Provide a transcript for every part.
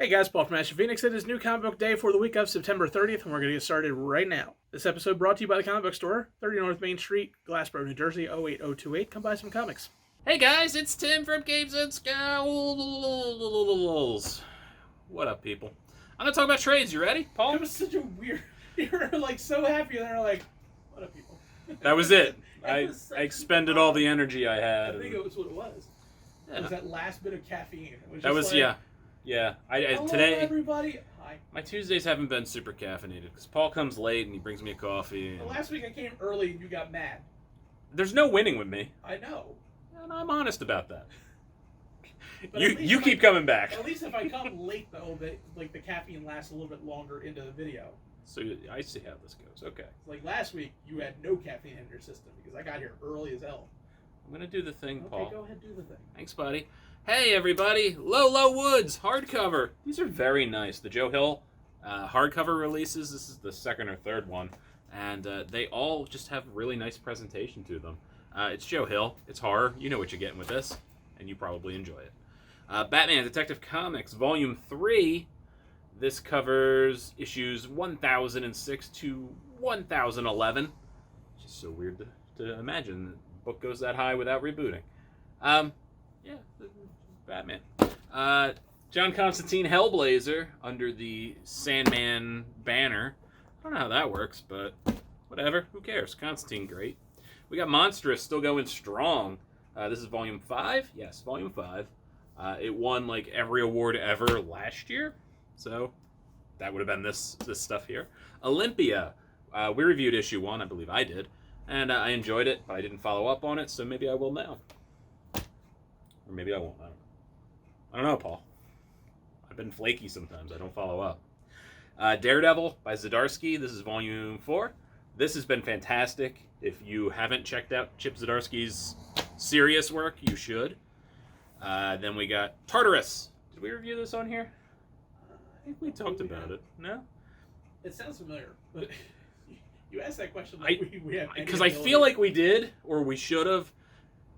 Hey guys, Paul from Ashen Phoenix. It is New Comic Book Day for the week of September 30th, and we're going to get started right now. This episode brought to you by the Comic Book Store, 30 North Main Street, Glassboro, New Jersey, 08028. Come buy some comics. Hey guys, it's Tim from Games and Scowls. What up, people? I'm going to talk about trades. You ready, Paul? It was such a weird... You were like so happy, and they were like, what up, people? That was it. I expended all the energy I had. I think it was what it was. Yeah. It was that last bit of caffeine. It was that was, like, yeah. Yeah. Hello, today, everybody. Hi. my Tuesdays haven't been super caffeinated because Paul comes late and he brings me a coffee. Well, last week I came early and you got mad. There's no winning with me. I know. And I'm honest about that. But You keep coming back. At least if I come late, though, the caffeine lasts a little bit longer into the video. So I see how this goes. Okay. Like last week, you had no caffeine in your system because I got here early as hell. I'm going to do the thing, Paul. Okay, go ahead, do the thing. Thanks, buddy. Hey, everybody. Low Woods, hardcover. These are very nice. The Joe Hill hardcover releases. This is the second or third one. And they all just have really nice presentation to them. It's Joe Hill. It's horror. You know what you're getting with this. And you probably enjoy it. Batman Detective Comics, Volume 3. This covers issues 1006 to 1011. It's just so weird to imagine the book goes that high without rebooting. Yeah, Batman. John Constantine Hellblazer under the Sandman banner. I don't know how that works, but whatever. Who cares? Constantine, great. We got Monstrous still going strong. This is Volume 5. Yes, Volume 5. It won like every award ever last year. So that would have been this stuff here. Olympia. We reviewed issue 1, I believe I did. And I enjoyed it, but I didn't follow up on it, so maybe I will now. Or maybe I won't. I don't know, Paul. I've been flaky sometimes. I don't follow up. Daredevil by Zdarsky. This is Volume 4. This has been fantastic. If you haven't checked out Chip Zdarsky's serious work, you should. Then we got Tartarus. Did we review this on here? I think we talked about it. No? It sounds familiar, but you asked that question like we have. Because I feel like we did, or we should have.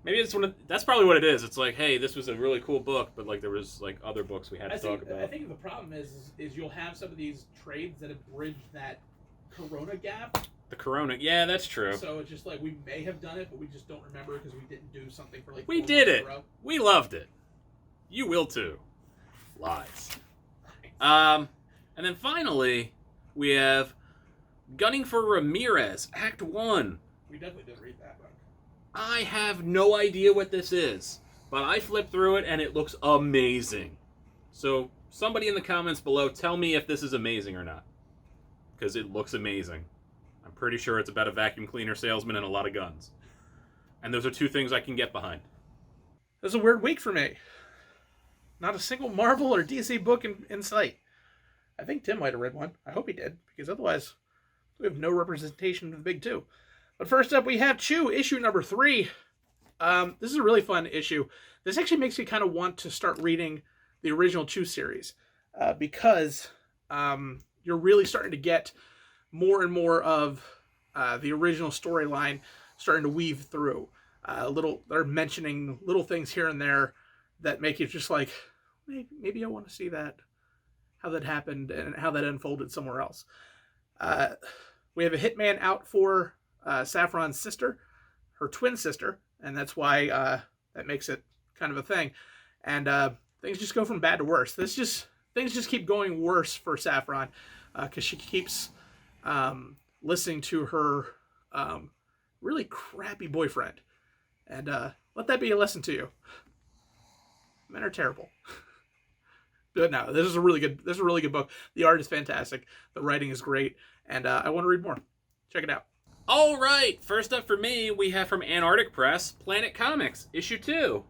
Maybe it's that's probably what it is. It's like, hey, this was a really cool book, but like there was like other books we had to talk about. I think the problem is you'll have some of these trades that have bridged that Corona gap. The Corona, yeah, that's true. So it's just like we may have done it, but we just don't remember because we didn't do something for like. We did it. We loved it. You will too. Lies. And then finally we have Gunning for Ramirez, Act 1. We definitely did read that book. I have no idea what this is, but I flipped through it and it looks amazing. So somebody in the comments below, tell me if this is amazing or not, because it looks amazing. I'm pretty sure it's about a vacuum cleaner salesman and a lot of guns. And those are two things I can get behind. This is a weird week for me. Not a single Marvel or DC book in sight. I think Tim might have read one. I hope he did, because otherwise we have no representation of the big two. But first up, we have Chew, issue number 3. This is a really fun issue. This actually makes me kind of want to start reading the original Chew series, because you're really starting to get more and more of the original storyline starting to weave through. They're mentioning little things here and there that make you just like, maybe I want to see that, how that happened and how that unfolded somewhere else. We have a hitman out for Saffron's sister, her twin sister, and that's why that makes it kind of a thing. And things just go from bad to worse. Things just keep going worse for Saffron because she keeps listening to her really crappy boyfriend. And let that be a lesson to you. Men are terrible. But no, this is a really good book. The art is fantastic. The writing is great. And I want to read more. Check it out. All right, first up for me, we have from Antarctic Press, Planet Comics, issue 2.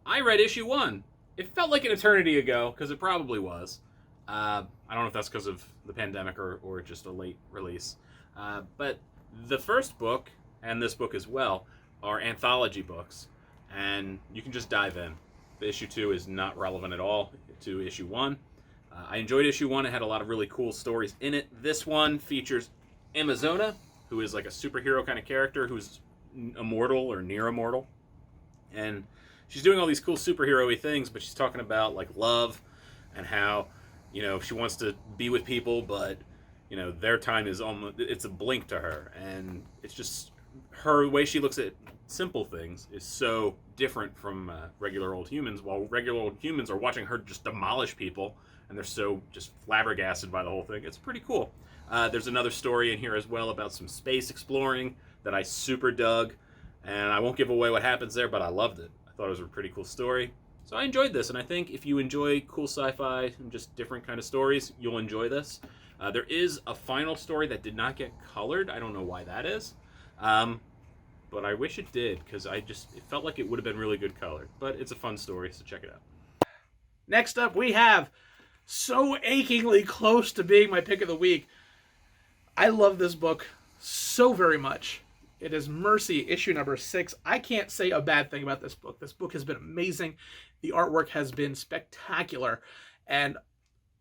I read issue 1. It felt like an eternity ago, because it probably was. I don't know if that's because of the pandemic or just a late release. But the first book, and this book as well, are anthology books, and you can just dive in. The issue 2 is not relevant at all to issue 1. I enjoyed issue 1. It had a lot of really cool stories in it. This one features Amazona, who is like a superhero kind of character who's immortal or near immortal. And she's doing all these cool superhero-y things, but she's talking about like love and how she wants to be with people, but their time is almost, it's a blink to her, and it's just her way she looks at simple things is so different from regular old humans. While regular old humans are watching her just demolish people, and they're so just flabbergasted by the whole thing. It's pretty cool. There's another story in here as well about some space exploring that I super dug, and I won't give away what happens there, but I loved it. I thought it was a pretty cool story. So I enjoyed this, and I think if you enjoy cool sci-fi and just different kind of stories, you'll enjoy this. There is a final story that did not get colored. I don't know why that is. But I wish it did, because it felt like it would have been really good colored. But it's a fun story, so check it out. Next up, we have so achingly close to being my pick of the week. I love this book so very much. It is Mercy, issue number 6. I can't say a bad thing about this book. This book has been amazing. The artwork has been spectacular. And,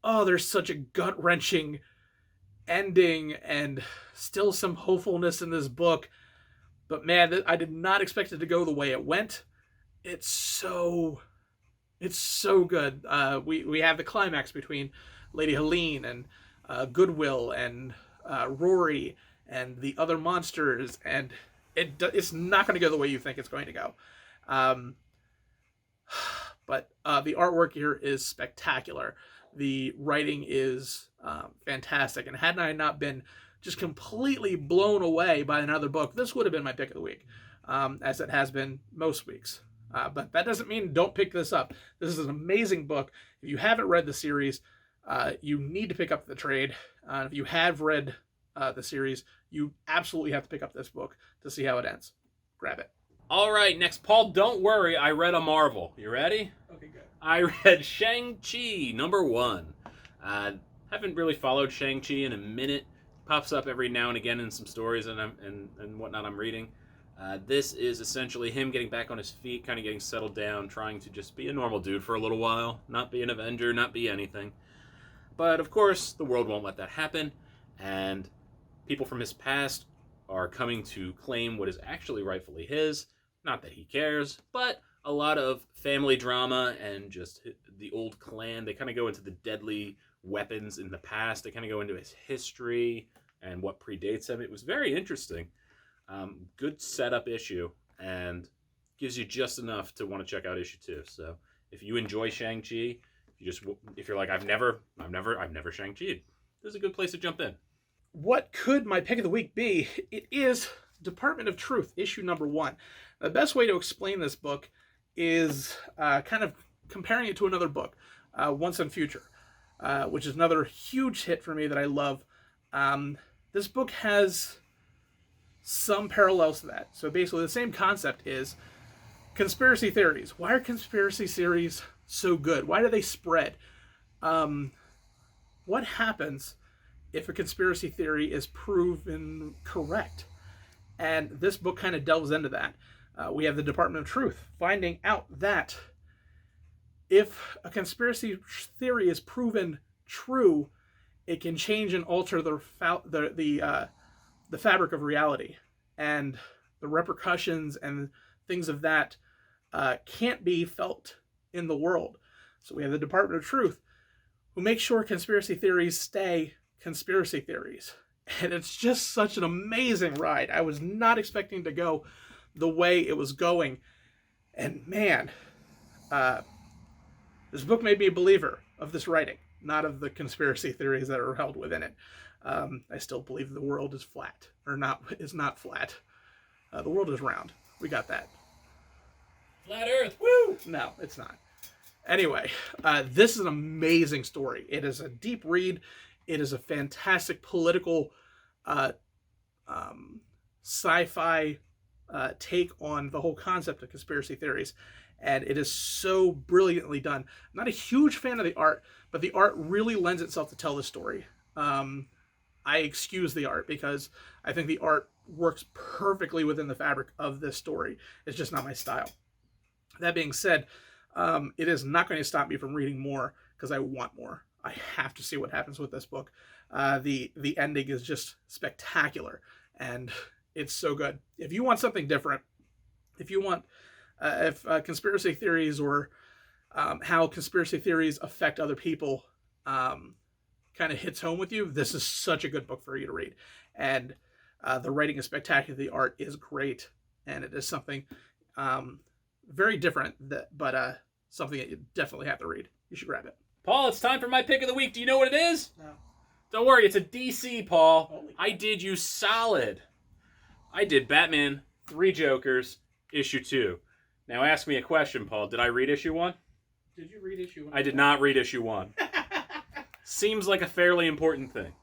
there's such a gut-wrenching ending and still some hopefulness in this book. But man, I did not expect it to go the way it went. It's so good. We have the climax between Lady Helene and Goodwill and Rory and the other monsters, and it's not going to go the way you think it's going to go. But the artwork here is spectacular. The writing is fantastic, and had I not been just completely blown away by another book, this would have been my pick of the week, as it has been most weeks. But that doesn't mean don't pick this up. This is an amazing book. If you haven't read the series, you need to pick up the trade. If you have read the series, you absolutely have to pick up this book to see how it ends. Grab it. All right, next, Paul, don't worry. I read a Marvel. You ready? Okay, good. I read Shang Chi, number 1. Haven't really followed Shang Chi in a minute. Pops up every now and again in some stories and whatnot I'm reading. This is essentially him getting back on his feet, kind of getting settled down, trying to just be a normal dude for a little while, not be an Avenger, not be anything. But of course, the world won't let that happen, and people from his past are coming to claim what is actually rightfully his. Not that he cares, but a lot of family drama and just the old clan. They kind of go into the deadly weapons in the past. They kind of go into his history and what predates him. It was very interesting. Good setup issue, and gives you just enough to want to check out issue 2. So if you enjoy Shang-Chi, if you're like, I've never Shang-Chi'd, this is a good place to jump in. What could my pick of the week be? It is Department of Truth, issue number 1. The best way to explain this book is kind of comparing it to another book, Once and Future, which is another huge hit for me that I love. This book has some parallels to that. So basically the same concept is conspiracy theories. Why are conspiracy theories so good? Why do they spread? What happens if a conspiracy theory is proven correct? And this book kind of delves into that. We have the Department of Truth finding out that if a conspiracy theory is proven true, it can change and alter the fabric of reality, and the repercussions and things of that can't be felt in the world. So we have the Department of Truth, who makes sure conspiracy theories stay conspiracy theories. And it's just such an amazing ride. I was not expecting to go the way it was going. And man, this book made me a believer of this writing, not of the conspiracy theories that are held within it. I still believe the world is flat, or is not flat. The world is round. We got that. Flat Earth, woo! No, it's not. Anyway, this is an amazing story. It is a deep read. It is a fantastic political sci-fi take on the whole concept of conspiracy theories. And it is so brilliantly done. I'm not a huge fan of the art, but the art really lends itself to tell the story. I excuse the art because I think the art works perfectly within the fabric of this story. It's just not my style. That being said, it is not going to stop me from reading more because I want more. I have to see what happens with this book. The ending is just spectacular, and it's so good. If you want something different, if you want conspiracy theories or how conspiracy theories affect other people kind of hits home with you, this is such a good book for you to read. And the writing is spectacular, the art is great, and it is something very different, but something that you definitely have to read. You should grab it. Paul, it's time for my pick of the week. Do you know what it is? No. Don't worry, it's a DC, Paul. Holy I did you solid. I did Batman 3 Jokers, issue 2. Now ask me a question, Paul. Did I read issue 1? Did you read issue 1? I did not read issue 1. Seems like a fairly important thing.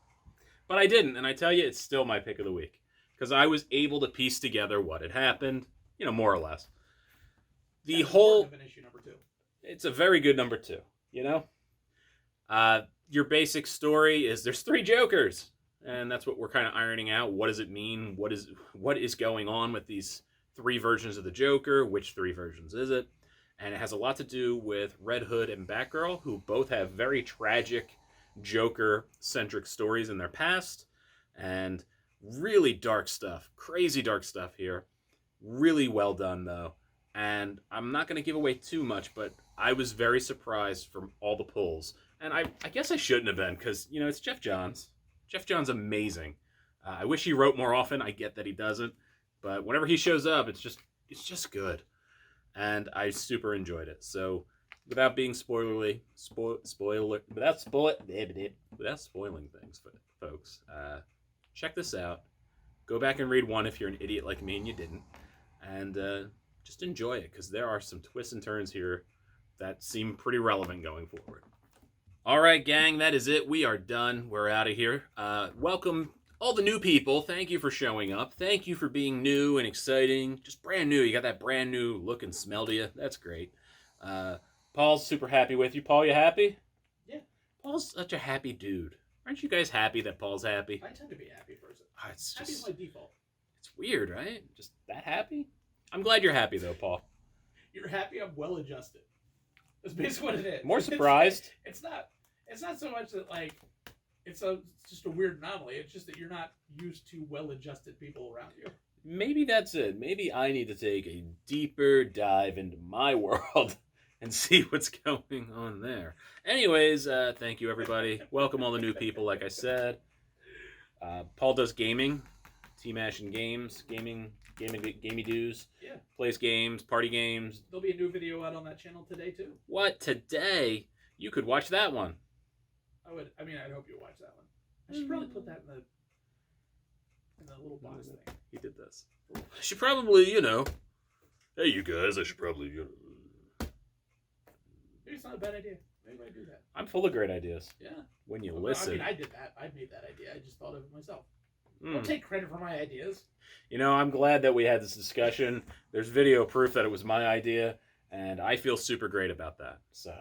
But I didn't, and I tell you, it's still my pick of the week. Because I was able to piece together what had happened, more or less. The whole... issue number 2. It's a very good number 2, Your basic story is there's 3 Jokers. And that's what we're kind of ironing out. What does it mean? What is going on with these 3 versions of the Joker? Which 3 versions is it? And it has a lot to do with Red Hood and Batgirl, who both have very tragic Joker-centric stories in their past. And really dark stuff. Crazy dark stuff here. Really well done, though. And I'm not going to give away too much, but I was very surprised from all the pulls. And I guess I shouldn't have been, because, it's Jeff Johns. Jeff Johns amazing. I wish he wrote more often. I get that he doesn't, but whenever he shows up, it's just good, and I super enjoyed it. So, without being without spoiling things, folks, check this out. Go back and read 1 if you're an idiot like me and you didn't, and just enjoy it, because there are some twists and turns here that seem pretty relevant going forward. All right, gang, that is it. We are done. We're out of here. Welcome all the new people. Thank you for showing up. Thank you for being new and exciting. Just brand new. You got that brand new look and smell to you. That's great. Paul's super happy with you. Paul, you happy? Yeah. Paul's such a happy dude. Aren't you guys happy that Paul's happy? I tend to be a happy person. Oh, it's Happy is my default. It's weird, right? Just that happy? I'm glad you're happy, though, Paul. You're happy, I'm well-adjusted. That's basically what it is. More surprised? It's not so much that, it's just a weird anomaly. It's just that you're not used to well-adjusted people around you. Maybe that's it. Maybe I need to take a deeper dive into my world and see what's going on there. Anyways, thank you, everybody. Welcome all the new people, like I said. Paul does gaming. Team Ashen Games. Gamey doos. Yeah. Plays games, party games. There'll be a new video out on that channel today, too. What? Today? You could watch that one. I'd hope you watch that one. I should probably put that in the little box thing. He did this. I should probably, hey, you guys, I should probably, Maybe it's not a bad idea. Maybe I do that. I'm full of great ideas. Yeah. When you listen. I did that. I made that idea. I just thought of it myself. Don't take credit for my ideas. I'm glad that we had this discussion. There's video proof that it was my idea, and I feel super great about that. So,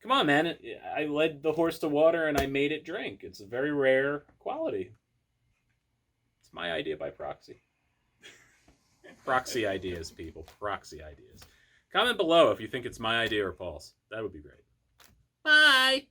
come on, man. I led the horse to water, and I made it drink. It's a very rare quality. It's my idea by proxy. Proxy ideas, people. Proxy ideas. Comment below if you think it's my idea or Paul's. That would be great. Bye!